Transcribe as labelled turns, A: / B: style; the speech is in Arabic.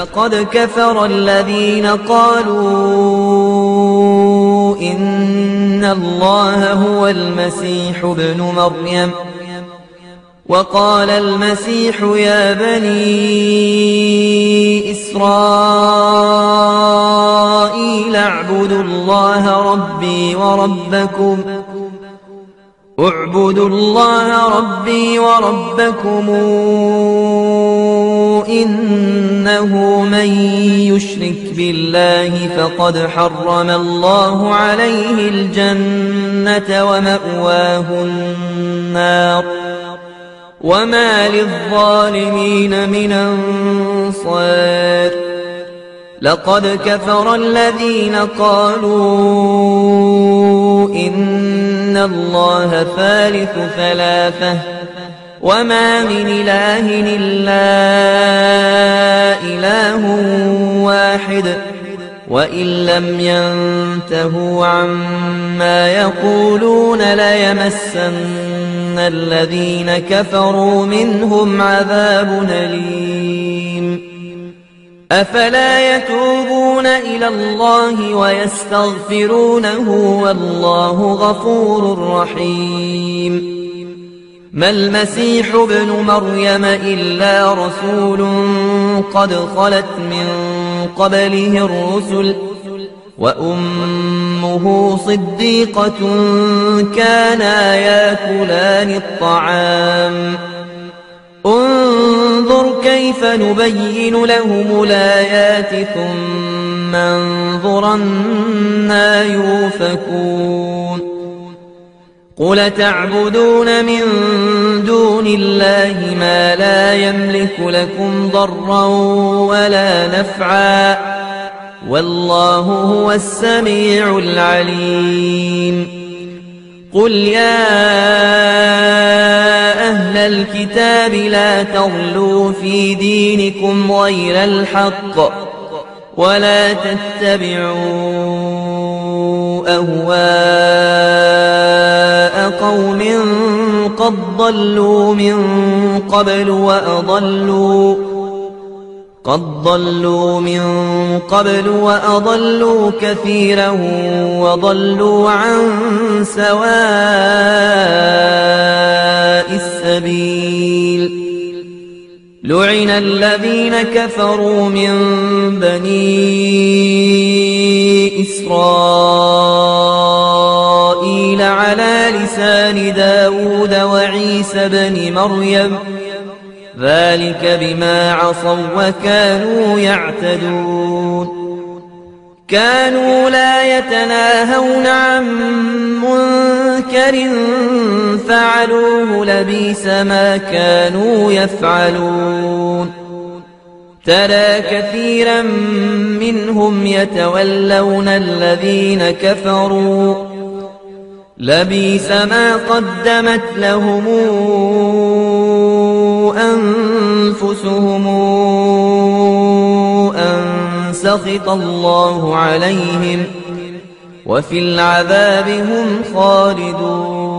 A: لقد كفر الذين قالوا إن الله هو المسيح ابن مريم وقال المسيح يا بني إسرائيل اعبدوا الله ربي وربكم إنه من يشرك بالله فقد حرم الله عليه الجنة ومأواه النار وما للظالمين من أنصار لقد كفر الذين قالوا إن الله ثالث ثلاثة وما من إله إلا إله واحد وإن لم ينتهوا عما يقولون ليمسن الذين كفروا منهم عذاب أليم أفلا يتوبون إلى الله ويستغفرونه والله غفور رحيم ما المسيح ابن مريم إلا رسول قد خلت من قبله الرسل وأمه صديقة كانا يأكلان الطعام انظر كيف نبين لهم الآيات ثم انظر أنى يؤفكون قل تعبدون من دون الله ما لا يملك لكم ضرا ولا نفعا والله هو السميع العليم قل يا أهل الكتاب لا تغلوا في دينكم غير الحق ولا تتبعوا أهواء قوم قد ضلوا من قبل وأضلوا كثيرا وضلوا عن سواء السبيل لعن الذين كفروا من بني إسرائيل على لسان داود وعيسى بن مريم ذلك بما عصوا وكانوا يعتدون كانوا لا يتناهون عن منكر فعلوه لبئس ما كانوا يفعلون ترى كثيرا منهم يتولون الذين كفروا لبئس ما قدمت لهم أنفسهم أن سخط الله عليهم وفي العذاب هم خالدون